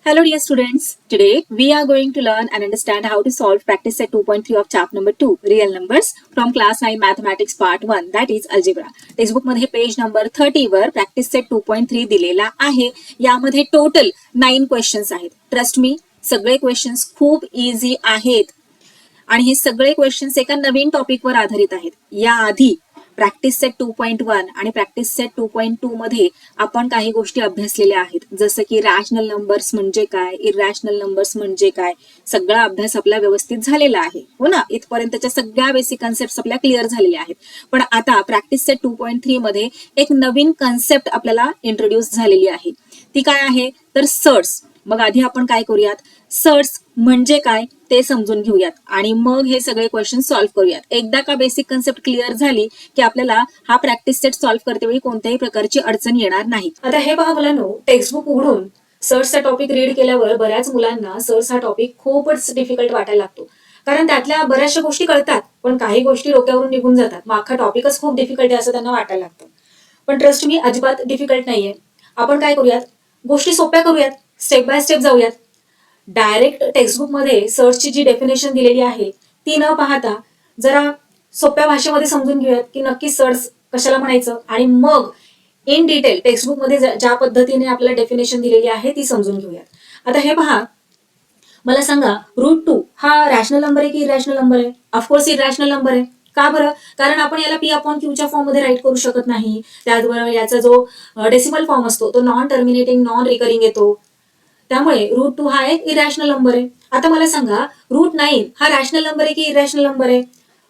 Hello dear students, today we are going to learn and understand how to solve practice set 2.3 of chapter number 2 real numbers from class 9 mathematics part 1 that is algebra. Textbook मध्ये page number 30 वर practice set 2.3 दिलेला आहे. यामध्ये total 9 questions आहेत. Trust me सगळे questions खूप easy आहेत आणि हे सगळे क्वेश्चन्स एका नवीन टॉपिकवर आधारित आहेत. याआधी प्रॅक्टिस सेट 2.1 आणि प्रॅक्टिस सेट 2.2 मध्ये आपण काही गोष्टी अभ्यासलेल्या आहेत, जसं की रॅशनल नंबर्स म्हणजे काय, इरॅशनल नंबर्स म्हणजे काय, सगळा अभ्यास आपला व्यवस्थित झालेला आहे, हो ना. इथपर्यंतच्या सगळ्या बेसिक कन्सेप्ट आपल्या क्लिअर झालेल्या आहेत. पण आता प्रॅक्टिस सेट 2.3 मध्ये एक नवीन कन्सेप्ट आपल्याला इंट्रोड्यूस झालेली आहे. ती काय आहे तर सर्ट्स. मग आधी आपण काय करूयात, सर्ट्स म्हणजे काय ते समजून घेऊयात आणि मग हे सगळे क्वेश्चन सॉल्व्ह करूयात. एकदा का बेसिक कन्सेप्ट क्लिअर झाली की आपल्याला हा प्रॅक्टिस सेट सॉल्व्ह करते वेळी कोणत्याही प्रकारची अडचण येणार नाही. आता हे पहा मुलांनो, टेक्स्टबुक उघडून सर्ट्सचा टॉपिक रीड केल्यावर बऱ्याच मुलांना सर्ट्स हा टॉपिक खूपच डिफिकल्ट वाटायला लागतो, कारण त्यातल्या बऱ्याचशा गोष्टी कळतात पण काही गोष्टी डोक्यावरून निघून जातात. मग अख्खा टॉपिकच खूप डिफिकल्ट आहे असं त्यांना वाटायला लागतं. पण ट्रस्ट मी अजिबात डिफिकल्ट नाहीये. आपण काय करूयात, गोष्टी सोप्या करूयात, स्टेप बाय स्टेप जाऊयात. डायरेक्ट टेक्स्टबुक मध्ये सर्चची जी डेफिनेशन दिलेली आहे ती न पाहता जरा सोप्या भाषेमध्ये समजून घेऊयात की नक्की सर्च कशाला म्हणायचं आणि मग इन डिटेल टेक्स्टबुक मध्ये ज्या पद्धतीने आपल्याला डेफिनेशन दिलेली आहे ती समजून घेऊयात. आता हे पहा, मला सांगा, √2 हा रॅशनल नंबर आहे की इरॅशनल नंबर आहे? ऑफकोर्स इरॅशनल नंबर आहे. का बरं? कारण आपण याला P/Q फॉर्म मध्ये राईट करू शकत नाही. त्याचबरोबर याचा जो डेसिमल फॉर्म असतो तो नॉन टर्मिनेटिंग नॉन रिकरिंग येतो. त्यामुळे √2 हा एक इरॅशनल नंबर आहे. आता मला सांगा, √9 हा रॅशनल नंबर आहे की इरॅशनल नंबर आहे?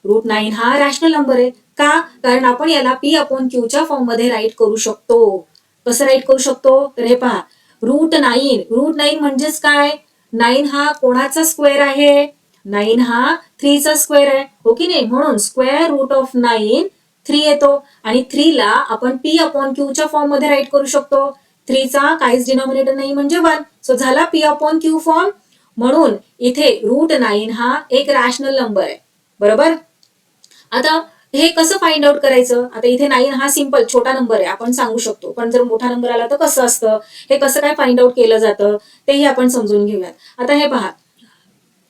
√9 हा रॅशनल नंबर आहे. का? कारण आपण याला P/Q फॉर्म मध्ये राईट करू शकतो. कसं राईट करू शकतो तर हे पहा, √9 म्हणजेच काय, 9 हा कोणाचा स्क्वेअर आहे? 9 हा 3 चा स्क्वेअर आहे, हो की नाही? म्हणून स्क्वेअर रूट ऑफ 9 3 येतो आणि 3 ला आपण P/Q फॉर्म मध्ये राईट करू शकतो. 3 चा काहीच डिनॉमिनेटर नाही म्हणजे 1. सो झाला P/Q फॉर्म. म्हणून इथे √9 हा एक रॅशनल नंबर आहे, बरोबर. आता हे कसं फाइंड आउट करायचं? आता इथे 9 हा सिंपल छोटा नंबर आहे, आपण सांगू शकतो. पण जर मोठा नंबर आला तर कसं असतं, हे कसं काय फाइंड आउट केलं जातं तेही आपण समजून घेऊयात. आता हे पहा,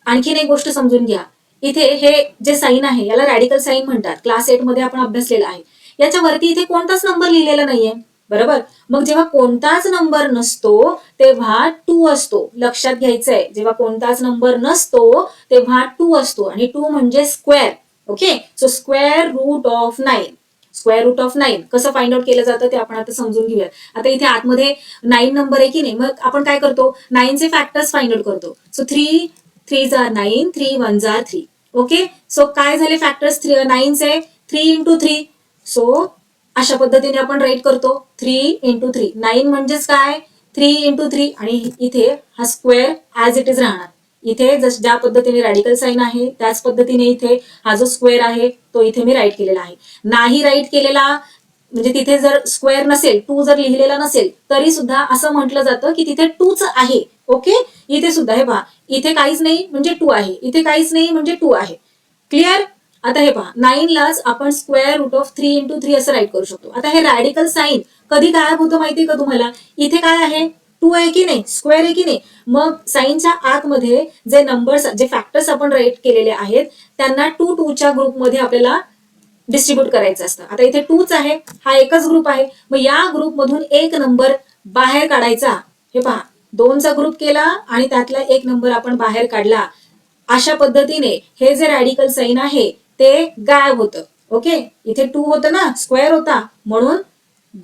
आणखीन एक गोष्ट समजून घ्या. इथे हे जे साईन आहे याला रॅडिकल साईन म्हणतात. क्लास 8 मध्ये आपण अभ्यासलेला आहे. याच्यावरती इथे कोणताच नंबर लिहिलेला नाहीये, बरोबर. मग जेव्हा कोणताच नंबर नसतो तेव्हा 2 असतो. लक्षात घ्यायचंय, जेव्हा कोणताच नंबर नसतो तेव्हा 2 असतो आणि 2 म्हणजे square. Okay, so square root of 9. Square root of 9 कसं फाइंड आउट केलं जातं ते आपण आता समजून घेऊया. आता इथे आतमध्ये 9 नंबर आहे की नाही, मग आपण काय करतो, 9 चे फॅक्टर्स फाइंड आउट करतो. So 3 3 are 9, 3 1 are 3. Okay, so काय झाले फॅक्टर्स 9 चे? 3 into 3. सो अशा पद्धतीने आपण राईट करतो 3 into 3. 9 म्हणजेच काय, 3 into 3 आणि इथे हा स्क्वेअर ऍज इट इज राहणार. इथे ज्या पद्धतीने रॅडिकल साईन आहे त्याच पद्धतीने इथे हा जो स्क्वेअर आहे तो इथे मी राईट केलेला आहे. नाही राईट केलेला म्हणजे तिथे जर स्क्वेअर नसेल, 2 जर लिहिलेला नसेल तरी सुद्धा असं म्हटलं जातं की तिथे 2च आहे. ओके, इथे सुद्धा हे पहा, इथे काहीच नाही म्हणजे 2 आहे, इथे काहीच नाही म्हणजे 2 आहे. क्लिअर? आता हे पहा, 9 लाच आपण स्क्वेअर रूट ऑफ 3 into 3 असं राईट करू शकतो. आता हे रॅडिकल साईन कधी गायब होतं माहितीये का तुम्हाला? इथे काय आहे, 2 आहे की नाही, स्क्वेअर आहे की नाही. मग साईनच्या आतमध्ये जे नंबर्स, जे फॅक्टर्स आपण राईट केलेले आहेत त्यांना 2 2च्या ग्रुपमध्ये आपल्याला डिस्ट्रीब्यूट करायचं असतं. आता इथे 2च आहे, हा एकच ग्रुप आहे. मग या ग्रुपमधून एक नंबर बाहेर काढायचा. हे पहा, 2चा ग्रुप केला आणि त्यातला एक नंबर आपण बाहेर काढला. अशा पद्धतीने हे जे रॅडिकल साईन आहे ते गायब होतं. ओके, इथे 2 होतं ना, स्क्वेअर होता, म्हणून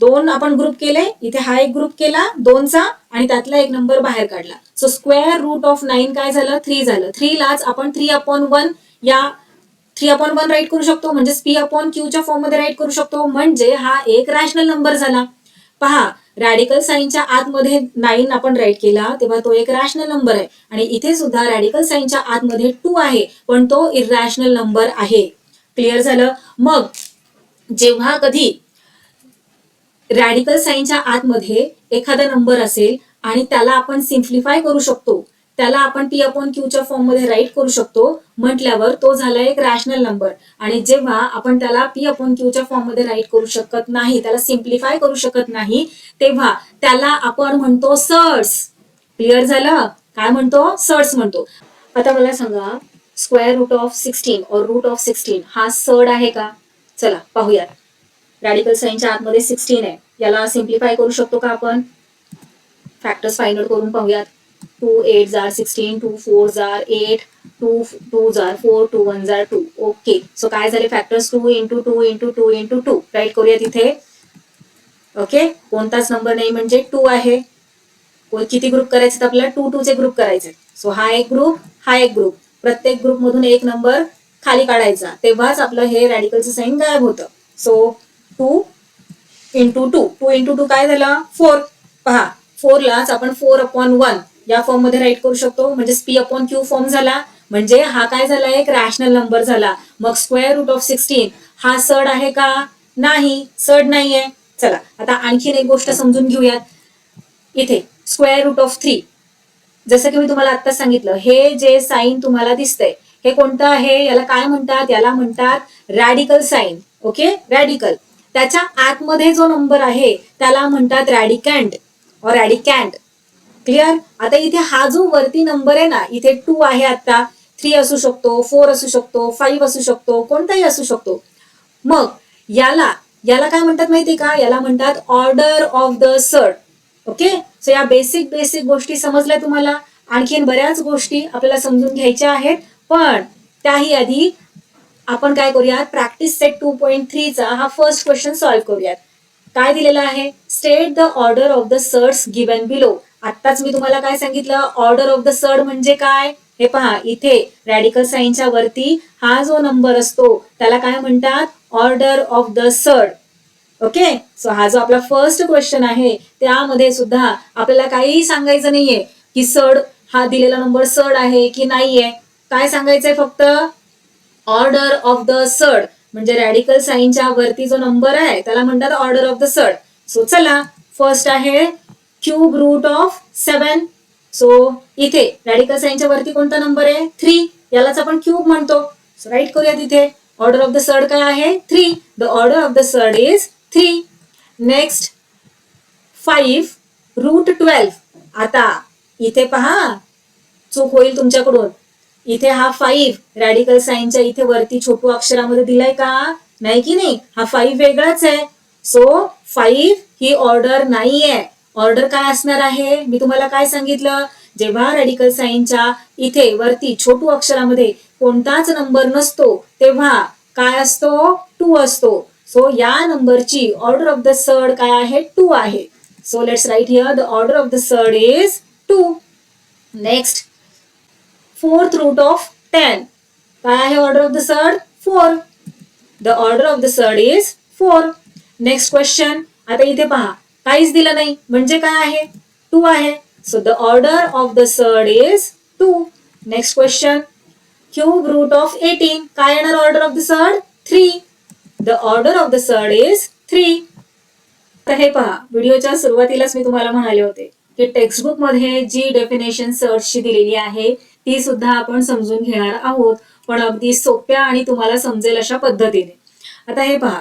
2 आपण ग्रुप केले. इथे हा एक ग्रुप केला 2चा आणि त्यातला एक नंबर बाहेर काढला. सो स्क्वेअर रूट ऑफ 9 काय झालं, 3 झालं. 3 लाच आपण 3/1 या 3/1 राईट करू शकतो, म्हणजे P/Q फॉर्म मध्ये राईट करू शकतो. म्हणजे हा एक रॅशनल नंबर झाला. पहा, रॅडिकल साईनच्या आतमध्ये 9 आपण राईट केला तेव्हा तो एक रॅशनल नंबर आहे आणि इथे सुद्धा रॅडिकल साईनच्या आतमध्ये 2 आहे पण तो इरॅशनल नंबर आहे. क्लिअर झालं? मग जेव्हा कधी रॅडिकल साईनच्या आतमध्ये एखादा नंबर असेल आणि त्याला आपण सिम्प्लिफाय करू शकतो, त्याला आपण P/Qच्या फॉर्म मध्ये राईट करू शकतो म्हटल्यावर तो झाला एक रॅशनल नंबर. आणि जेव्हा आपण त्याला P/Qच्या फॉर्म मध्ये राईट करू शकत नाही, त्याला सिम्प्लिफाय करू शकत नाही, तेव्हा त्याला आपण म्हणतो सर्ट्स. क्लिअर झालं? काय म्हणतो? सर्ड्स म्हणतो. आता मला सांगा, स्क्वेअर रूट ऑफ 16 और रूट ऑफ 16 हा सर्ड आहे का? चला पाहूयात. रॅडिकल साइनच्या आतमध्ये 16 आहे, याला सिम्प्लिफाय करू शकतो का आपण? फॅक्टर्स फाइंड आउट करून पाहूयात. 2 8 जार 16, 2 4 जार 8, 2 2 जार 4, 2 1 जार 2. ओके, सो काय झाले factors? 2 into 2 into 2 into 2. Write करूयात इथे. ओके, कोणताच नंबर नाही म्हणजे 2 आहे. किती ग्रुप करायचे? आपल्याला 2 2 चे ग्रुप करायचे. सो हा एक ग्रुप, हा एक ग्रुप. प्रत्येक ग्रुप मधून एक नंबर खाली काढायचा, तेव्हाच आपलं हे रॅडिकलचं साइन गायब होतं. सो 2 इंटू 2, 2 इंटू 2 काय झालं? 4. पहा, 4 लाच आपण 4/1 या फॉर्म मध्ये राईट करू शकतो, म्हणजे P/Q फॉर्म झाला. म्हणजे हा काय झाला? एक रॅशनल नंबर झाला. मग स्क्वेअर रूट ऑफ 16 हा सर्ड आहे का? नाही, सर्ड नाहीये. चला आता आणखीन एक गोष्ट समजून घेऊयात. इथे स्क्वेअर रूट ऑफ 3, जसं की मी तुम्हाला आता सांगितलं, हे जे साइन तुम्हाला दिसतंय हे कोणतं आहे? याला काय म्हणतात? याला म्हणतात रॅडिकल साइन. Okay, radical. त्याच्या आतमध्ये जो नंबर आहे त्याला म्हणतात रॅडिकँड और रॅडिकँड. क्लिअर? आता इथे हा जो वरती नंबर आहे ना, इथे 2 आहे, आता 3 असू शकतो, 4 असू शकतो, 5 असू शकतो, कोणताही असू शकतो. मग याला याला काय म्हणतात माहितीये का? याला म्हणतात order of the surd. Okay, so या बेसिक गोष्टी समजल्या तुम्हाला. आणखीन बऱ्याच गोष्टी आपल्याला समजून घ्यायच्या आहेत, पण त्याही आधी आपण काय करूयात? प्रॅक्टिस सेट 2.3 चा हा फर्स्ट क्वेश्चन सॉल्व्ह करूयात. काय दिलेला आहे? State the order of the surds given below. आत्ताच मी तुम्हाला काय सांगितलं? ऑर्डर ऑफ द सर्ड म्हणजे काय? हे पहा, इथे रॅडिकल साइनच्या वरती हा जो नंबर असतो त्याला काय म्हणतात? Order of the surd. Okay, so हा जो आपला फर्स्ट क्वेश्चन आहे त्यामध्ये सुद्धा आपल्याला काहीही सांगायचं नाहीये की सर्ड हा दिलेला नंबर सर्ड आहे की नाहीये. काय सांगायचंय? फक्त ऑर्डर ऑफ द सर्ड, म्हणजे रॅडिकल साइनच्या वरती जो नंबर आहे त्याला म्हणतात order of the surd. So चला, फर्स्ट आहे क्यूब रूट ऑफ 7. सो इथे रॅडिकल साइनच्या वरती कोणता नंबर आहे? 3. यालाच आपण क्यूब म्हणतो. सो राईट करूया तिथे. ऑर्डर ऑफ द सर्ड काय आहे? 3. The order of the surd is 3. Next 5 root 12. आता इथे पहा, चूक होईल तुमच्याकडून. इथे हा 5 रॅडिकल साइनच्या इथे वरती छोटू अक्षरामध्ये दिलाय का? नाही की नाही? हा 5 वेगळाच आहे. सो 5 ही ऑर्डर नाहीये. ऑर्डर काय असणार आहे? मी तुम्हाला काय सांगितलं? जेव्हा रॅडिकल साइनच्या इथे वरती छोटू अक्षरामध्ये कोणताच नंबर नसतो तेव्हा काय असतो? 2 असतो. सो या नंबरची ऑर्डर ऑफ द सर्ड काय आहे? 2 आहे. So let's write here the order of the surd is 2. Next 4th root of 10. काय आहे order of the surd? 4. The order of the surd is 4. Next question. आता इथे पहा, काहीच दिलं नाही म्हणजे काय आहे? 2 आहे. So the order of the surd is 2. Next question. Cube root of 18. काय येणार order of the surd? 3. The order of the surd is 3. तर हे पहा, व्हिडिओच्या सुरुवातीलाच मी तुम्हाला म्हणाले होते की टेक्स्टबुक मध्ये जी डेफिनेशन सर्चची दिलेली आहे ती सुद्धा आपण समजून घेणार आहोत, पण अगदी सोप्या आणि तुम्हाला समजेल अशा पद्धतीने. आता हे पहा,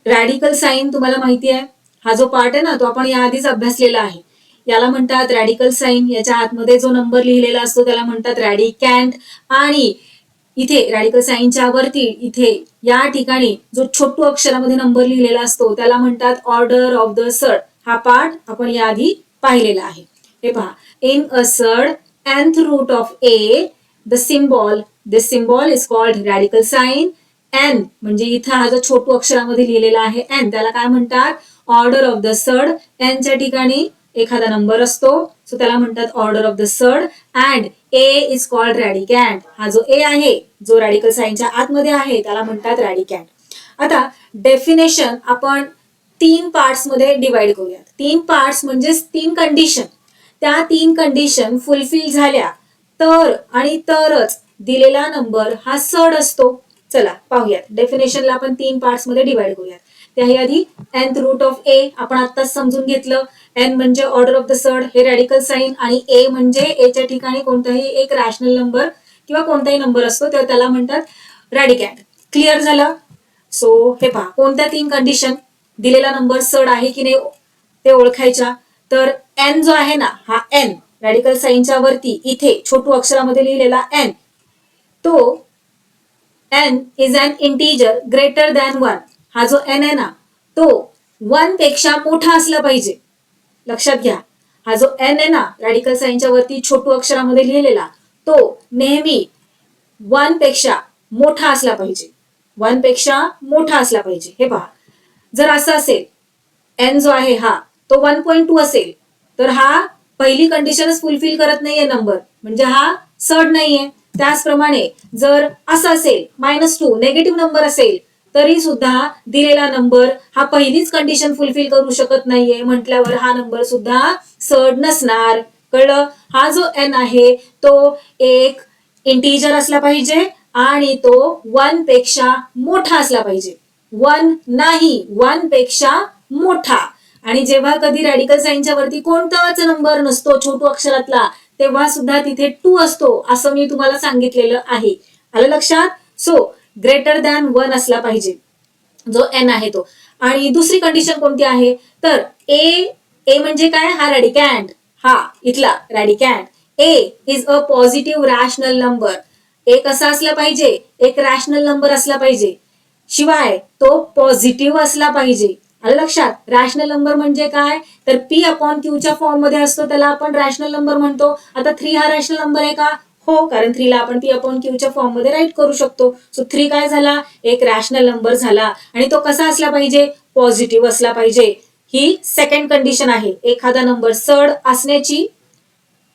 रॅडिकल साइन तुम्हाला माहिती आहे, हा जो पार्ट आहे ना तो आपण याआधीच अभ्यासलेला आहे. याला म्हणतात रॅडिकल साइन. याच्या आतमध्ये जो नंबर लिहिलेला असतो त्याला म्हणतात रॅडिकँड. आणि इथे रॅडिकल साइनच्या वरती इथे या ठिकाणी जो छोटू अक्षरामध्ये नंबर लिहिलेला असतो त्याला म्हणतात ऑर्डर ऑफ द सर्ड. हा पार्ट आपण याआधी पाहिलेला आहे. हे पहा, in a surd nth root of a, this symbol is called radical sign. n म्हणजे इथं हा जो छोटू अक्षरामध्ये लिहिलेला आहे n, त्याला काय म्हणतात? Order of the surd. n च्या ठिकाणी एखादा नंबर असतो, सो त्याला म्हणतात order of the surd. And a is called radicand. हा जो a आहे, जो रॅडिकल साइनच्या आतमध्ये आहे, त्याला म्हणतात रॅडिकँड. आता डेफिनेशन आपण 3 पार्ट्स मध्ये डिवाइड करूयात. 3 पार्ट्स म्हणजे 3 कंडिशन. त्या 3 कंडिशन फुलफिल झाल्या तर आणि तरच दिलेला नंबर हा सर्ड असतो. चला पाहूयात. डेफिनेशनला आपण 3 पार्ट्स मध्ये डिवाइड करूयात. त्याही आधी nth रूट ऑफ a आपण आत्ताच समजून घेतलं. n म्हणजे ऑर्डर ऑफ द सर्ड, हे रॅडिकल साइन, आणि a म्हणजे a च्या ठिकाणी कोणताही एक रॅशनल नंबर किंवा कोणताही नंबर असतो तर त्याला म्हणतात रॅडिकँड. क्लिअर झालं? सो हे पहा, कोणत्या 3 कंडिशन? दिलेला नंबर सर्ड आहे की नाही ते ओळखायच्या. तर एन जो आहे ना, हा एन रॅडिकल साईनच्या वरती इथे छोटू अक्षरामध्ये लिहिलेला एन, तो N is an integer greater than 1. हा जो एन आहे ना, तो 1 पेक्षा मोठा असला पाहिजे. लक्षात घ्या, हा जो एन आहे ना रॅडिकल साईनच्या वरती छोटू अक्षरामध्ये लिहिलेला, तो नेहमी 1 पेक्षा मोठा असला पाहिजे. 1 पेक्षा मोठा असला पाहिजे. हे पहा, जर असं असेल एन जो आहे हा तो 1.2 असेल, तर हा पहिली कंडिशनच फुलफिल करत नाहीये नंबर, म्हणजे हा सड नाहीये. त्याचप्रमाणे जर असं असेल -2 नेगेटिव्ह नंबर असेल, तरी सुद्धा दिलेला नंबर हा पहिलीच कंडिशन फुलफिल करू शकत नाहीये, म्हटल्यावर हा नंबर सुद्धा सड नसणार. कळलं? हा जो एन आहे तो एक इंटीजर असला पाहिजे आणि तो 1 पेक्षा मोठा असला पाहिजे. 1 नाही, 1 पेक्षा मोठा. आणि जेव्हा कधी रॅडिकल साईनच्या वरती कोणताच नंबर नसतो छोटू अक्षरातला, तेव्हा सुद्धा तिथे 2 असतो, असं मी तुम्हाला सांगितलेलं आहे. आलं लक्षात? सो ग्रेटर दॅन 1 असला पाहिजे जो एन आहे तो. आणि दुसरी कंडिशन कोणती आहे, तर ए म्हणजे काय, हा रॅडिकॅन्ड, हा इथला radicand. A is a positive rational number. A कसा असला पाहिजे, एक रॅशनल नंबर असला पाहिजे, शिवाय तो पॉझिटिव्ह असला पाहिजे. आलं लक्षात? रॅशनल नंबर म्हणजे काय, तर P/Q फॉर्म मध्ये असतो, त्याला आपण रॅशनल नंबर म्हणतो. आता 3 हा रॅशनल नंबर आहे का, हो, कारण 3 ला आपण P/Q फॉर्म मध्ये राईट करू शकतो. सो 3 काय झाला, एक रॅशनल नंबर झाला. आणि तो कसा असला पाहिजे, पॉझिटिव्ह असला पाहिजे. ही सेकंड कंडिशन आहे एखादा नंबर सड असण्याची.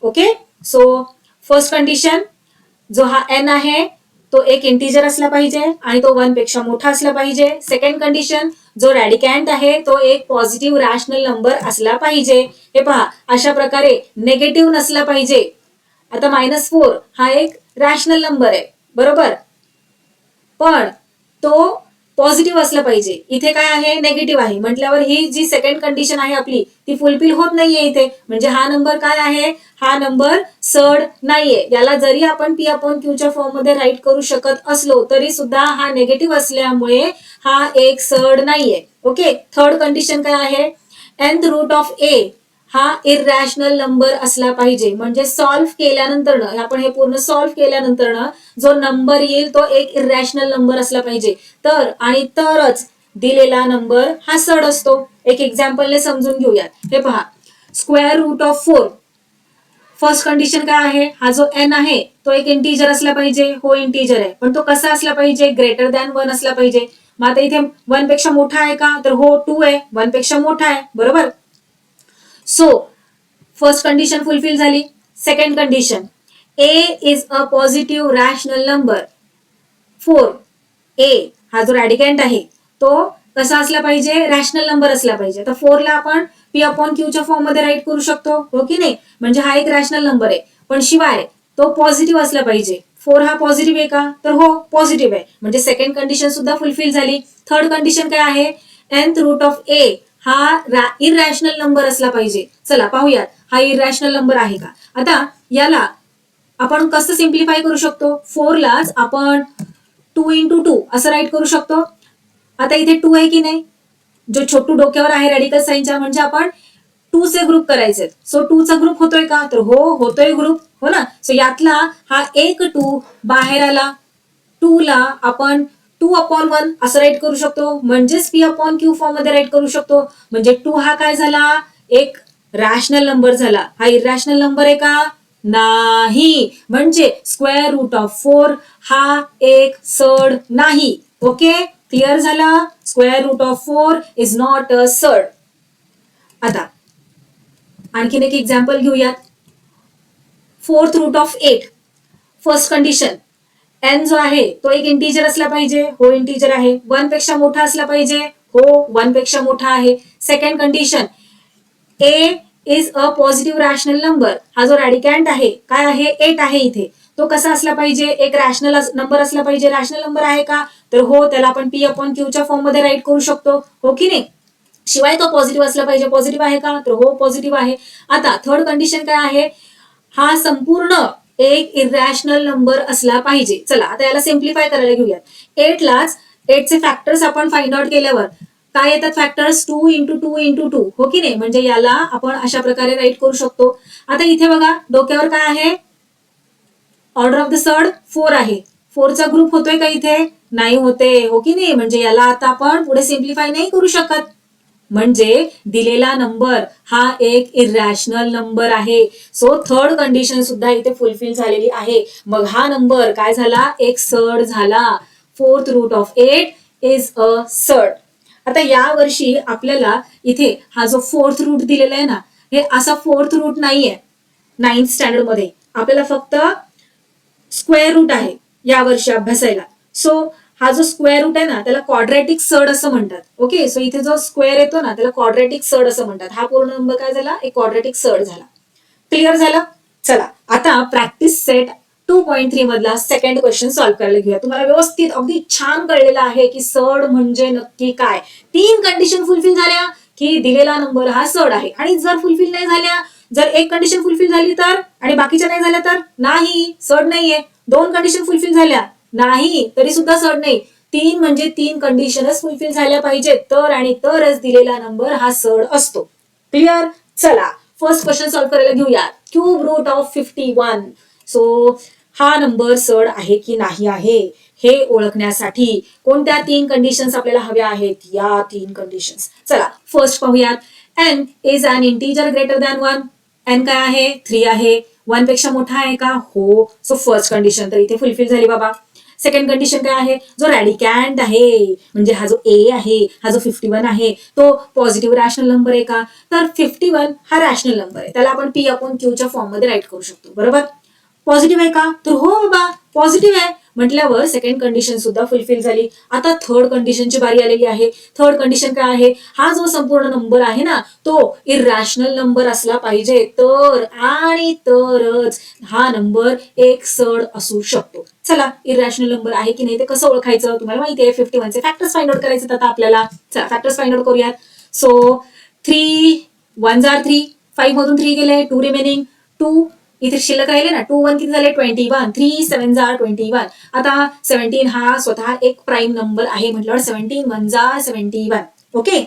ओके, सो फर्स्ट कंडिशन, जो हा एन आहे तो एक इंटीजर असला पाहिजे आणि तो 1 पेक्षा मोठा असला पाहिजे. सेकंड कंडिशन, जो रॅडिकॅन्ट आहे तो एक पॉझिटिव्ह रॅशनल नंबर असला पाहिजे. हे पहा, अशा प्रकारे नेगेटिव्ह नसला पाहिजे. आता -4 हा एक रॅशनल नंबर आहे, बरोबर, पण तो पॉझिटिव्ह असला पाहिजे. इथे काय आहे, नेगेटिव्ह आहे, म्हटल्यावर ही जी सेकंड कंडिशन आहे आपली ती फुलफिल होत नाहीये इथे. म्हणजे हा नंबर काय आहे, हा नंबर सड नाहीये. याला जरी आपण P/Q फॉर्म मध्ये राईट करू शकत असलो, तरी सुद्धा हा नेगेटिव्ह असल्यामुळे हा एक सड नाहीये. ओके, थर्ड कंडिशन काय आहे, nth रूट ऑफ ए हा इररॅशनल नंबर असला पाहिजे. म्हणजे सॉल्व्ह केल्यानंतर, आपण हे पूर्ण सॉल्व्ह केल्यानंतर जो नंबर येईल तो एक इररॅशनल नंबर असला पाहिजे. तर आणि तरच दिलेला नंबर हा सड असतो. एक एक्झाम्पलने समजून घेऊयात. हे पहा, square root of 4, first condition काय आहे, हा जो एन आहे तो एक इंटीजर असला पाहिजे. हो, इंटीजर आहे, पण तो कसा असला पाहिजे, ग्रेटर दॅन 1 असला पाहिजे. मग आता इथे 1 पेक्षा मोठा आहे का, तर हो, 2 आहे, 1 पेक्षा मोठा आहे, बरोबर. सो फर्स्ट कंडिशन फुलफिल झाली. Second condition, A is a positive rational number. 4 ए हा जो रॅडिकॅन्ट आहे तो कसा असला पाहिजे, रॅशनल नंबर असला पाहिजे. आता 4 ला आपण P/Q फॉर्म मध्ये राईट करू शकतो, हो की नाही, म्हणजे हा एक रॅशनल नंबर आहे, पण शिवाय तो पॉझिटिव्ह असला पाहिजे. 4 हा पॉझिटिव्ह आहे का, तर हो, पॉझिटिव्ह आहे, म्हणजे सेकंड कंडिशन सुद्धा फुलफिल झाली. थर्ड कंडिशन काय आहे, nth रूट ऑफ ए हा इररॅशनल नंबर असला पाहिजे. चला पाहूयात हा इररॅशनल नंबर आहे का. आता याला आपण कसं सिम्प्लिफाय करू शकतो, 4 लाच आपण 2 × 2 असं राईट करू शकतो. आता इथे 2 आहे की नाही, जो छोटू डोक्यावर आहे रॅडिकल साईनच्या, म्हणजे आपण 2 चे ग्रुप करायचे. सो 2 चा ग्रुप होतोय का, तर हो, होतोय ग्रुप, हो ना. सो यातला हा एक 2 बाहेर आला. 2 ला आपण 2/1 असं राईट करू शकतो, म्हणजेच P/Q फॉर्म मध्ये राईट करू शकतो. म्हणजे 2 हा काय झाला, एक रॅशनल नंबर झाला. हा इररॅशनल नंबर आहे का, नाही, म्हणजे स्क्वेअर रूट ऑफ 4 हा एक सड नाही. ओके, क्लिअर झालं, square root of 4 is not a surd. आता आणखीन एक एक्झाम्पल घेऊयात. 4th root of 8, first condition, n जो आहे तो एक इंटीजर असला पाहिजे. हो, इंटीजर आहे. 1 पेक्षा मोठा असला पाहिजे. हो, 1 पेक्षा मोठा आहे. Second condition, A is a positive rational number. हा जो रॅडिकॅन्ट आहे काय आहे, 8 आहे इथे, तो कसा असला पाहिजे, एक रॅशनल नंबर असला पाहिजे. रॅशनल नंबर आहे का, तर हो, त्याला आपण P/Q फॉर्म मध्ये राईट करू शकतो, हो की नाही. शिवाय तो पॉझिटिव्ह असला पाहिजे. पॉझिटिव्ह आहे का, तर हो, पॉझिटिव्ह आहे. आता थर्ड कंडिशन काय आहे, हा संपूर्ण एक इररॅशनल नंबर असला पाहिजे. चला आता याला सिम्प्लिफाय करायला घेऊयात. 8 चे फॅक्टर्स आपण फाइंड आउट केल्यावर काय येतात फॅक्टर्स 2 इंटू 2 इंटू 2 हो की नाही, म्हणजे याला आपण अशा प्रकारे राईट करू शकतो. आता इथे बघा डोक्यावर काय आहे, ऑर्डर ऑफ द सर्ड 4 आहे. 4चा ग्रुप होतोय का इथे, नाही होते हो की नाही, म्हणजे याला आता आपण पुढे सिम्प्लिफाय नाही करू शकत. म्हणजे दिलेला नंबर हा एक इरॅशनल नंबर आहे. सो थर्ड कंडिशन सुद्धा इथे फुलफिल झालेली आहे. मग हा नंबर काय झाला, एक सर्ड झाला. 4th root of 8 is a surd. आता या वर्षी आपल्याला इथे हा जो 4th रूट दिलेला आहे ना, हे असा 4th रूट नाहीये. 9th स्टँडर्ड मध्ये आपल्याला फक्त स्क्वेअर रूट आहे या वर्षी अभ्यासायला. सो हा जो स्क्वेअर रूट आहे ना, त्याला क्वाड्रॅटिक सर्ड असं म्हणतात. ओके, सो इथे जो स्क्वेअर येतो ना, त्याला क्वाड्रॅटिक सर्ड असं म्हणतात. हा पूर्ण नंबर काय झाला, एक क्वाड्रॅटिक सर्ड झाला. क्लिअर झालं. चला आता प्रॅक्टिस सेट 2.3 मधला सेकंड क्वेश्चन सॉल्व्ह करायला घेऊया. तुम्हाला व्यवस्थित अगदी छान कळलेलं आहे की सर्ड म्हणजे नक्की काय. 3 कंडिशन फुलफिल झाल्या की दिलेला नंबर हा सर्ड आहे, आणि जर फुलफिल नाही झाल्या, जर एक कंडिशन फुलफिल झाली तर आणि बाकीच्या नाही झाल्या तर नाही, सर्ड नाहीये. 2 कंडिशन फुलफिल झाल्या नाही तरी सुद्धा सर्ड नाही. 3 म्हणजे 3 कंडिशनच फुलफिल झाल्या पाहिजेत तर आणि तरच दिलेला नंबर हा सर्ड असतो. क्लिअर. चला फर्स्ट क्वेश्चन सॉल्व्ह करायला घेऊया. Cube root of 51. सो हा नंबर सर्ड आहे की नाही आहे हे ओळखण्यासाठी कोणत्या 3 कंडिशन्स आपल्याला हव्या आहेत, या 3 कंडिशन्स. चला फर्स्ट पाहूयात. n is an integer greater than 1. n काय आहे, 3 आहे. 1 पेक्षा मोठा आहे का, हो. सो फर्स्ट कंडिशन तर इथे फुलफिल झाली बाबा. सेकंड कंडिशन काय आहे, जो रॅडिकॅन्ड आहे म्हणजे हा जो ए आहे, हा जो 51 आहे तो पॉझिटिव्ह रॅशनल नंबर आहे का, तर 51 हा रॅशनल नंबर आहे, त्याला आपण p/q च्या फॉर्म मध्ये राईट करू शकतो. बरोबर. पॉझिटिव्ह आहे का, तर हो बाबा पॉझिटिव्ह आहे म्हटल्यावर सेकंड कंडिशन सुद्धा फुलफिल झाली. आता थर्ड कंडिशनची बारी आलेली आहे. थर्ड कंडिशन काय आहे, हा जो संपूर्ण नंबर आहे ना तो इरॅशनल नंबर असला पाहिजे तर आणि तरच हा नंबर एक सर्ड असू शकतो. चला इरॅशनल नंबर आहे की नाही ते कसं ओळखायचं, तुम्हाला माहिती आहे 51 चे फॅक्टर्स फाइंड आउट करायचे आता आपल्याला. चला फॅक्टर्स फाइंड आउट करूयात. सो 3 1 जार 3, 5 मधून 3 गेले, 2 रिमेनिंग. 2 इथे शिल्लक राहिले ना, 2 1 किती झाले, 21. 3 7 जार 21. आता 17 हा स्वतः एक प्राईम नंबर आहे म्हटल्यावर 17 1 जार 71. ओके,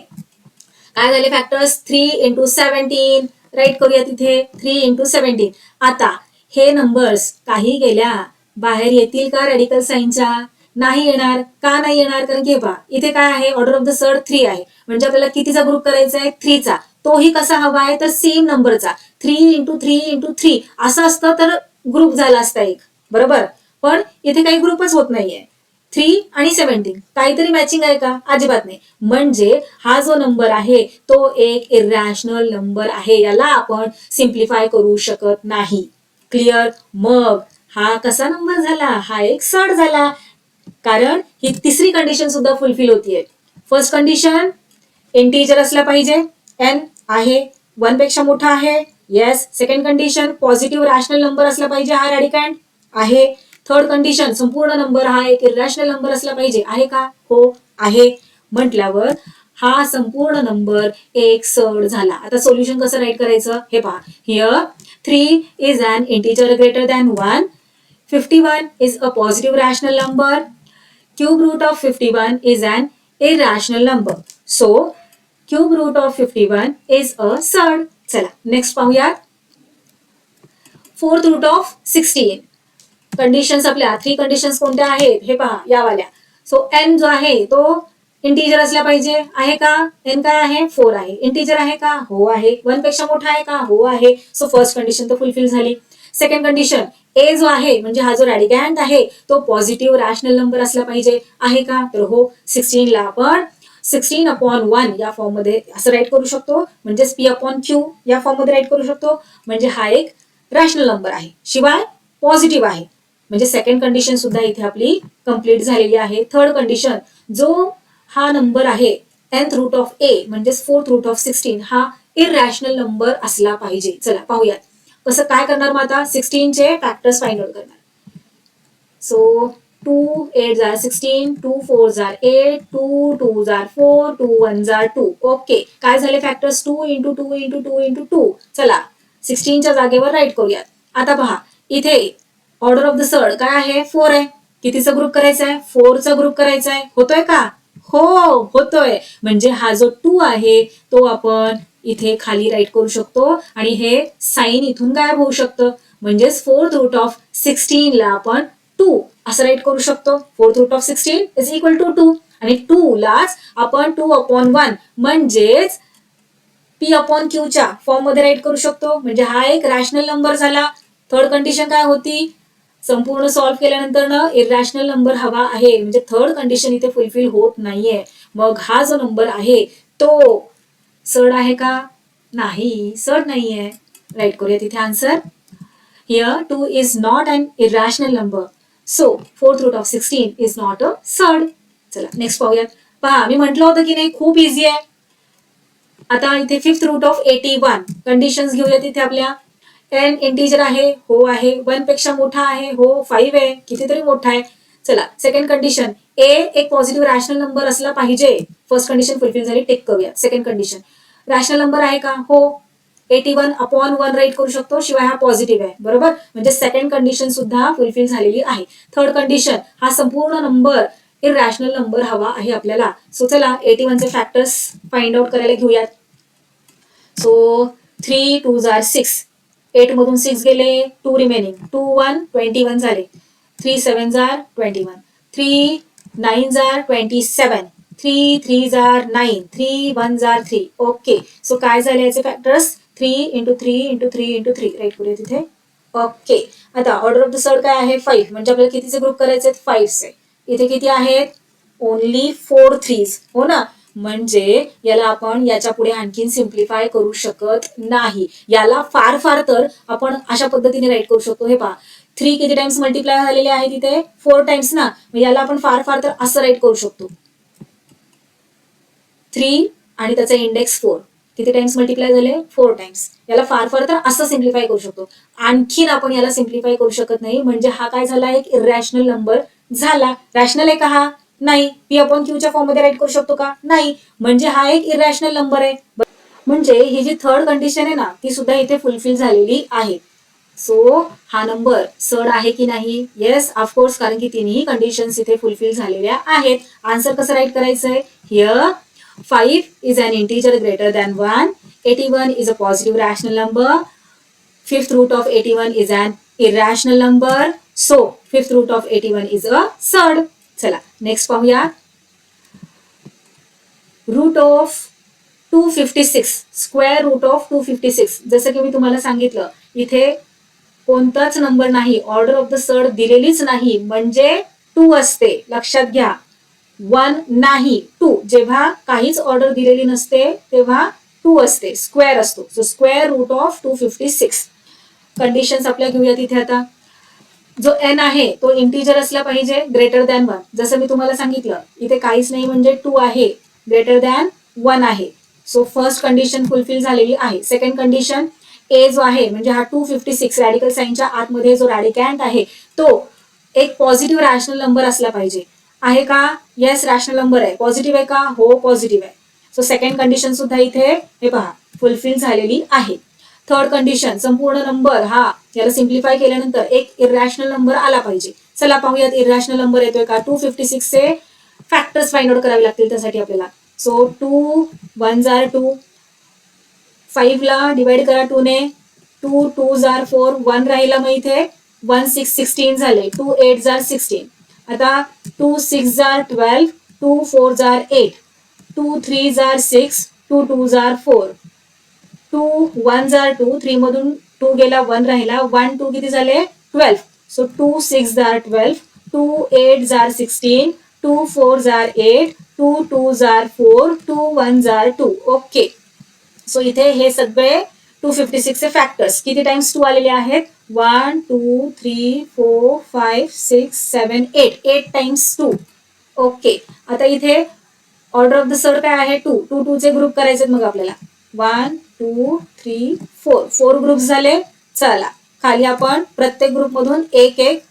काय झाले फॅक्टर्स, 3 इंटू 17 राईट करूया तिथे, 3 इंटू 17. आता हे नंबर्स काही गेल्या बाहेर येतील का रॅडिकल साईनच्या, नाही येणार. का नाही येणार, कारण की पहा इथे काय आहे, ऑर्डर ऑफ द सर्ड 3 आहे, म्हणजे आपल्याला कितीचा ग्रुप करायचा आहे, 3 चा. तोही कसा हवा आहे, तर सेम नंबरचा. 3 इंटू 3 इंटू 3 असं असतं तर ग्रुप झाला असता एक. बरोबर, पण इथे काही ग्रुपच होत नाहीये. 3 आणि 17 काहीतरी मॅचिंग आहे का, अजिबात नाही. म्हणजे हा जो नंबर आहे तो एक इरॅशनल नंबर आहे, याला आपण सिम्प्लिफाय करू शकत नाही. क्लिअर. मग हा कसा नंबर झाला, हा एक सर्ड झाला, कारण ही तिसरी कंडिशन सुद्धा फुलफिल होतीये. फर्स्ट कंडिशन इंटीजर असला पाहिजे, n आहे, 1 पेक्षा मोठा आहे, yes. Second condition positive rational number असला पाहिजे, हा रॅडिकॅन्ड आहे. थर्ड कंडिशन संपूर्ण नंबर हा एक इरॅशनल नंबर असला पाहिजे, आहे का, हो आहे. म्हटल्यावर हा संपूर्ण नंबर एक सर्ड झाला. आता सोल्युशन कसं राईट करायचं हे पहा. Here 3 is an integer greater than 1. 51 is a positive rational number. Cube root of 51 is an irrational number. So, cube root of 51 is a surd. चला नेक्स्ट पाहूयात. Fourth root of 16. कंडिशन्स आपल्या 3 conditions कोणत्या आहेत हे पहा यावाल्या. So n जो आहे तो इंटीजर असला पाहिजे, आहे का, n काय आहे, 4 आहे. इंटीजर आहे का, हो आहे. 1 पेक्षा मोठा आहे का, हो आहे. सो फर्स्ट कंडिशन तर फुलफिल झाली. सेकंड कंडिशन ए जो आहे म्हणजे हा जो रॅडिकॅन्ड आहे तो पॉझिटिव्ह रॅशनल नंबर असला पाहिजे, आहे का, तर हो. 16 ला आपण 16/1 या फॉर्म मध्ये असं राईट करू शकतो, म्हणजे p/q या फॉर्म मध्ये राईट करू शकतो, म्हणजे हा एक रॅशनल नंबर आहे, शिवाय पॉझिटिव्ह आहे. म्हणजे सेकंड कंडिशन सुद्धा इथे आपली कंप्लीट झालेली आहे. थर्ड कंडिशन जो हा नंबर आहे nth रूट ऑफ a म्हणजे 4th रूट ऑफ 16 हा इरॅशनल नंबर असला पाहिजे. चला पाहूयात कसं काय करणार. मग आता 16 चे फॅक्टर्स फाइंड आउट करणार. सो 2 8 जार 16, 2 4 जार 8, 2 2 जार 4, 2 1 जार 2. ओके, काय झाले फॅक्टर्स, 2 इंटू 2 इंटू 2 इंटू 2. चला 16च्या जागेवर राईट करूयात. आता पहा इथे ऑर्डर ऑफ द सर्ड काय आहे, 4 आहे. कितीचा ग्रुप करायचा आहे, 4चा ग्रुप करायचा आहे, होतोय का, हो, होतोय. म्हणजे हा जो 2 आहे तो आपण इथे खाली राईट करू शकतो आणि हे साइन इथून गायब होऊ शकतं. म्हणजेच फोर्थ रूट ऑफ 16 ला आपण 2 असं राईट करू शकतो. Fourth root of 16 is equal to 2 आणि 2 लाच आपण 2/1 म्हणजेच पी अपॉन क्यूच्या फॉर्म मध्ये राईट करू शकतो. म्हणजे हा एक रॅशनल नंबर झाला. थर्ड कंडिशन काय होती? संपूर्ण सॉल्व्ह केल्यानंतर ना इरॅशनल नंबर हवा आहे. म्हणजे थर्ड कंडिशन इथे फुलफिल होत नाहीये. मग हा जो नंबर आहे तो सड आहे का? नाही, सड नाहीये. राईट करूया तिथे answer. Here 2 is not an irrational number. So fourth root of 16 is not a surd. चला नेक्स्ट पाहूयात. पहा, मी म्हटलं होतं की नाही खूप इझी आहे. आता इथे फिफ्थ रूट ऑफ 81 कंडिशन्स घेऊया. तिथे आपल्या एन इंटीजर आहे, हो आहे. 1 पेक्षा मोठा आहे, हो. 5 आहे, कितीतरी मोठा आहे. चला सेकंड कंडिशन, ए एक पॉझिटिव्ह रॅशनल नंबर असला पाहिजे. फर्स्ट कंडिशन फुलफिल झाली, टिक करूया. सेकंड कंडिशन, रॅशनल नंबर आहे का? हो. 81/1 राईट करू शकतो, शिवाय हा पॉझिटिव्ह आहे. बरोबर, म्हणजे सेकंड कंडिशन सुद्धा फुलफिल झालेली आहे. थर्ड कंडिशन, हा संपूर्ण नंबर इरॅशनल नंबर हवा आहे आपल्याला. सो चला 81 चे फॅक्टर्स फाइंड आउट करायला घेऊयात. सो 3 2 आर 6, 8 मधून 6 गेले, 2 रिमेनिंग, 2 1 21 झाले. 3 7 are 21, 3 9 are 27, 3 3 are 9, 3 1 are 3. Okay, so काय झाले याचे फॅक्टर्स? 3 × 3 × 3 × 3 राईट करूया तिथे. ओके, आता ऑर्डर ऑफ द सर्ड काय आहे? 5. म्हणजे आपल्याला कितीचे ग्रुप करायचे? 5 चे. इथे किती आहेत? ओनली 4 3s, हो ना. म्हणजे याला आपण याच्या पुढे आणखीन सिम्प्लिफाय करू शकत नाही. याला फार फार तर आपण अशा पद्धतीने राईट करू शकतो. हे पहा, 3 किती टाइम्स मल्टिप्लाय झालेले आहे तिथे? 4 टाइम्स ना. याला आपण फार फार तर असं राईट करू शकतो. 3 आणि त्याचा इंडेक्स 4 किती टाइम्स मल्टिप्लाय झाले? 4 टाइम्स. याला फार फार तर असं सिम्प्लिफाय करू शकतो. आणखीन आपण याला सिम्प्लिफाय करू शकत नाही. म्हणजे हा काय झाला? एक इरॅशनल नंबर झाला. रॅशनल आहे का हा? नाही. पी अपॉन क्यूच्या फॉर्म मध्ये राईट करू शकतो का? नाही. म्हणजे हा एक इरॅशनल नंबर आहे. म्हणजे ही जी थर्ड कंडिशन आहे ना ती सुद्धा इथे फुलफिल झालेली आहे. सो हा नंबर सड आहे की नाही? येस, ऑफकोर्स, कारण की तिन्ही कंडिशन्स इथे फुलफिल झालेल्या आहेत. आन्सर कसं राईट करायचंय? Here 5 is an integer greater than 1. 81 is a positive rational number. Fifth root of 81 is an irrational number. So, fifth root of 81 is a surd. चला, next पाहूया. Root of 256, square root of 256. जसं की मी तुम्हाला सांगितलं, इथे कोणताच number नाही, order of the surd दिलेलीच नाही, म्हणजे 2 असते. लक्षात घ्या, 1 नाही, 2. जेव्हा काहीच ऑर्डर दिलेली नसते तेव्हा 2 असते, स्क्वेअर असतो. So square root of 256. Conditions आपल्या घेऊया तिथे. आता जो एन आहे तो इंटीजर असला पाहिजे, ग्रेटर दॅन 1. जसं मी तुम्हाला सांगितलं, इथे काहीच नाही म्हणजे 2 आहे, ग्रेटर दॅन 1 आहे. सो फर्स्ट कंडिशन फुलफिल झालेली आहे. सेकंड कंडिशन, ए जो आहे म्हणजे हा 256 रॅडिकल साइनच्या आतमध्ये जो रॅडिकॅन्ट आहे तो एक पॉझिटिव्ह रॅशनल नंबर असला पाहिजे. आहे का? येस, रॅशनल नंबर आहे. पॉझिटिव्ह आहे का? हो, पॉझिटिव्ह आहे. सो सेकंड कंडिशन सुद्धा इथे हे पहा फुलफिल झालेली आहे. थर्ड कंडिशन, संपूर्ण नंबर हा याला सिम्प्लिफाय केल्यानंतर एक इरॅशनल नंबर आला पाहिजे. चला पाहूयात इरॅशनल नंबर येतोय का. 256 चे फॅक्टर्स फाइंड आउट करावे लागतील त्यासाठी आपल्याला. सो 2 1 आर 2, 5 ला डिवाइड करा 2 ने, 2 2 आर 4, 1 राहिला मग इथे 1 6 16 झाले, 2 8 आर 16. आता 2 6 are 12, 2 4 are 8, 2 3 are 6, 2 2 are 4, 2 1 are 2, 3 मधून 2 गेला, 1 राहिला, 1 2 किती झाले? 12. So 2 6 are 12, 2 8 are 16, 2 4 are 8, 2 2 are 4, 2 1 are 2. Okay, so इथे हे सगळे 256 चे फॅक्टर्स किती टाइम्स 2 आलेले आहेत? 1 2 3 4 5 6 7 8, 8 टाइम्स 2. ओके, आता इथे ऑर्डर ऑफ द सर्ड काय आहे? 2. 2 2 चे ग्रुप करायचे मग आपल्याला. 1 2 3 4, 4 ग्रुप झाले. चला खाली आपण प्रत्येक ग्रुप मधून एक एक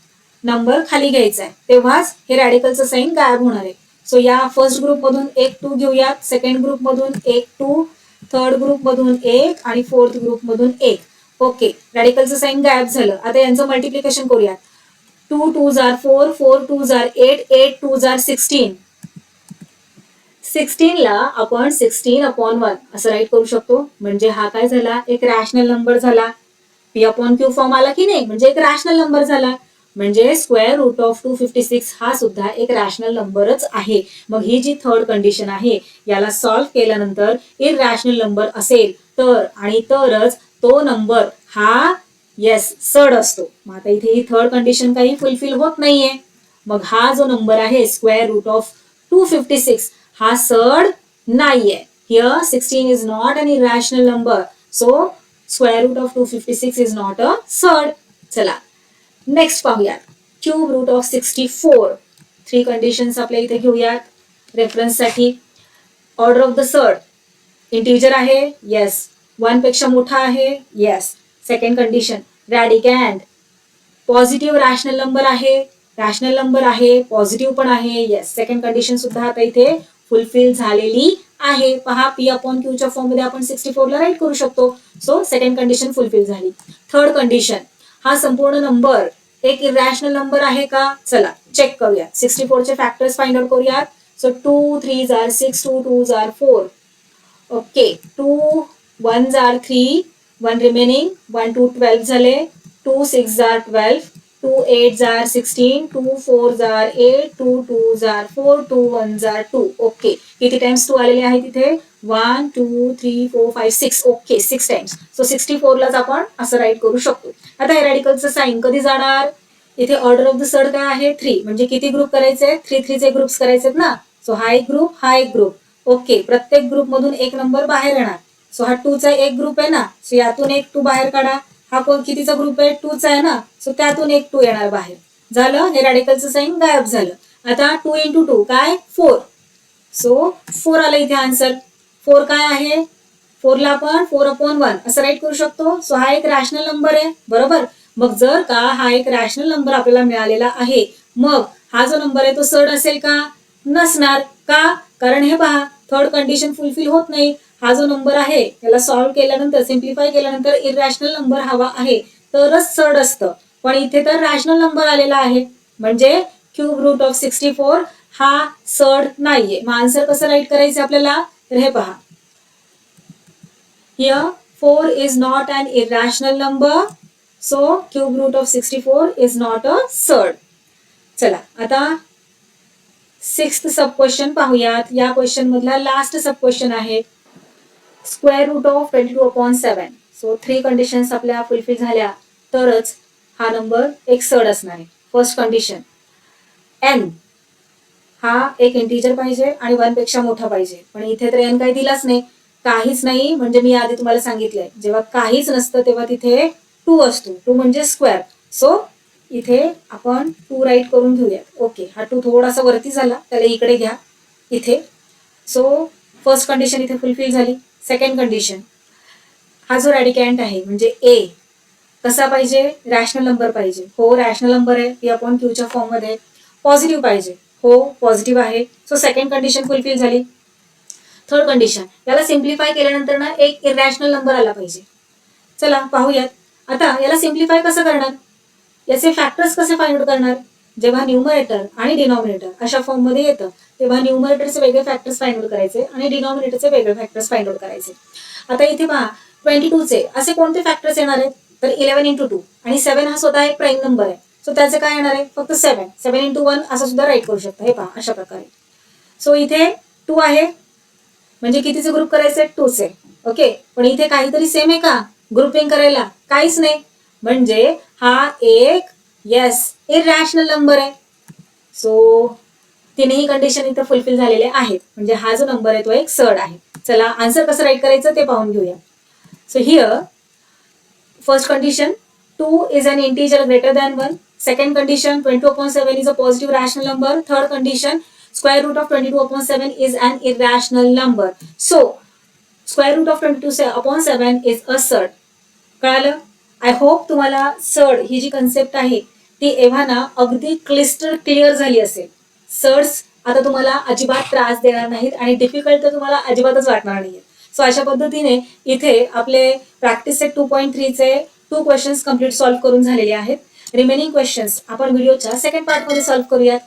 नंबर खाली घ्यायचा आहे, तेव्हाच हे रॅडिकलचं साइन गायब होणार आहे. सो या फर्स्ट ग्रुप मधून एक 2 घेऊयात, सेकंड ग्रुप मधून एक 2, थर्ड ग्रुप मधून एक आणि फोर्थ ग्रुप मधून एक. ओके, रॅडिकलचं साइन गायब झालं. आता यांचं मल्टिप्लिकेशन करूयात. 2 2 आर 4, 4 2 आर 8, 8 2 आर 16, 16ला आपण 16/1 असं राईट करू शकतो. म्हणजे हा काय झाला, एक रॅशनल नंबर झाला. P/Q फॉर्म आला की नाही, म्हणजे एक रॅशनल नंबर झाला. म्हणजे स्क्वेअर रूट ऑफ 256 हा सुद्धा एक रॅशनल नंबरच आहे. मग ही जी थर्ड कंडिशन आहे, याला सॉल्व्ह केल्यानंतर इररॅशनल नंबर असेल तर आणि तरच तो नंबर हा सड असतो. मग आता इथे ही थर्ड कंडिशन काही फुलफिल होत नाहीये. मग हा जो नंबर आहे स्क्वेअर रूट ऑफ 256 हा सड नाहीये. Here 16 is not an irrational number. So square root of 256 is not a surd. चला नेक्स्ट पाहूयात. Cube root of 64. 3 कंडिशन्स आपल्या इथे घेऊयात रेफरन्ससाठी. Order of the surd integer आहे, येस. 1 पेक्षा मोठा आहे, yes. Second condition radicand positive rational number आहे, रॅशनल नंबर आहे, पॉझिटिव्ह पण आहे, येस. सेकंड कंडिशन सुद्धा आता इथे फुलफिल झालेली आहे. पहा P/Q च्या फॉर्म मध्ये आपण 64ला राईट करू शकतो. सो सेकंड कंडिशन फुलफिल झाली. थर्ड कंडिशन हा संपूर्ण नंबर एक इररॅशनल नंबर आहे का? चला चेक करूया. 64 चे फॅक्टर्स फाइंड आउट करूयात. So 2 3s are 6, 2 2s are 4. Okay 2 1s are 3, 1 remaining, 1 2 12 झाले. 2 6s are 12, 2 8s are 16, 2 4s are 8, 2 2s are 4, 2 1s are 2. Okay किती टाइम्स 2 आलेले आहेत तिथे? 1 2 3 4 5 6. Okay 6 times. सो 64लाच आपण असं राईट करू शकतो. आता हे रॅडिकलचं साइन कधी जाणार? इथे ऑर्डर ऑफ द सड काय आहे? 3. म्हणजे किती ग्रुप करायचे? 3 3 चे ग्रुप्स करायचे ना. सो हा एक ग्रुप, हा एक ग्रुप. ओके प्रत्येक ग्रुप मधून एक नंबर बाहेर येणार. सो हा 2 चा एक ग्रुप आहे ना, सो यातून एक 2 बाहेर काढा. हा कितीचा ग्रुप आहे? 2 चा आहे ना, सो त्यातून एक 2 येणार बाहेर. झालं, हे रॅडिकलचं साइन गायब झालं. आता 2 into 2 काय? 4. सो 4 आलं इथे आन्सर. 4 काय आहे? 4ला आपण 4/1 असं राईट करू शकतो. सो हा एक रॅशनल नंबर आहे, बरोबर. मग जर का हा एक रॅशनल नंबर आपल्याला मिळालेला आहे, मग हा जो नंबर आहे तो सड असेल का? नसणार. का? कारण हे पहा थर्ड कंडिशन फुलफिल होत नाही. हा जो नंबर आहे याला सॉल्व्ह केल्यानंतर, सिम्प्लिफाय केल्यानंतर इररॅशनल नंबर हवा आहे तरच सड असतं. पण इथे तर रॅशनल नंबर आलेला आहे, म्हणजे क्यूब रूट ऑफ 64 हा सड नाहीये. मग आन्सर कसं राईट करायचं आपल्याला? तर हे पहा, here 4 is not an irrational number, so cube root of 64 is not a surd. चला आता 6th सब क्वेश्चन पाहूयात. या क्वेश्चन मधला लास्ट सब क्वेश्चन आहे. Square root of 22/7. So 3 conditions आपल्या फुलफिल झाल्या तरच हा नंबर एक सड असणार आहे. फर्स्ट कंडिशन n हा एक इंटिजर पाहिजे आणि 1 पेक्षा मोठा पाहिजे. पण इथे तर n काही दिलाच नाही, काहीच नाही. म्हणजे मी आधी तुम्हाला सांगितलंय, जेव्हा काहीच नसतं तेव्हा तिथे 2 असतो. 2 म्हणजे स्क्वेअर. सो इथे आपण 2 राईट करून घेऊयात. ओके हा 2 थोडासा वरती झाला, त्याला इकडे घ्या इथे. सो फर्स्ट कंडिशन इथे फुलफिल झाली. सेकंड कंडिशन, हा जो रॅडिकँट आहे म्हणजे ए कसा पाहिजे? रॅशनल नंबर पाहिजे. हो रॅशनल नंबर आहे, P/Q च्या फॉर्म मध्ये. पॉझिटिव्ह पाहिजे. हो पॉझिटिव्ह आहे. सो सेकंड कंडिशन फुलफिल झाली. थर्ड कंडिशन, याला सिम्प्लिफाय केल्यानंतर ना एक इररॅशनल नंबर आला पाहिजे. चला पाहूयात. आता याला सिम्प्लिफाय कसं करणार? याचे फॅक्टर्स कसे फाइंड आउट करणार? जेव्हा न्यूमरेटर आणि डिनॉमिनेटर अशा फॉर्म मध्ये येतं तेव्हा न्यूमरेटरचे वेगळे फॅक्टर्स फाइंड आउट करायचे आणि डिनॉमिनेटरचे वेगळे फॅक्टर्स फाइंड आउट करायचे. आता इथे पहा 22 चे असे कोणते फॅक्टर्स येणार आहेत? तर 11 into 2 आणि 7 हा स्वतः एक प्राईम नंबर आहे. सो त्याचे काय येणार आहे? फक्त 7. 7 into 1 असं सुद्धा राईट करू शकता. हे पहा अशा प्रकारे. सो इथे 2 आहे, म्हणजे कितीचे ग्रुप करायचे? 2 चे. ओके पण इथे काहीतरी सेम आहे का ग्रुपिंग करायला? काहीच नाही. म्हणजे हा एक इररॅशनल नंबर आहे. सो तिन्ही कंडिशन इथे फुलफिल झालेले आहेत. म्हणजे हा जो नंबर आहे तो एक सड आहे. चला आन्सर कसं राईट करायचं ते पाहून घेऊया. So here first condition 2 is an integer greater than 1. Second condition 22/7 is a positive rational number. Third condition square root of 22/7 is an irrational number. So square root of 22/7 is a surd. कळालं? I hope तुम्हाला सड ही जी concept आहे ती एव्हा ना अगदी clyster clear झाली असेल. सड्स आता तुम्हाला अजिबात त्रास देणार नाहीत आणि डिफिकल्ट तर तुम्हाला अजिबातच वाटणार नाहीये. सो अशा पद्धतीने इथे आपले प्रॅक्टिस सेट 2.3 चे 2 क्वेश्चन्स कंप्लीट सॉल्व्ह करून झालेले आहेत. रिमेनिंग क्वेश्चन्स आपण व्हिडिओच्या सेकंड पार्ट मध्ये सॉल्व्ह करूयात.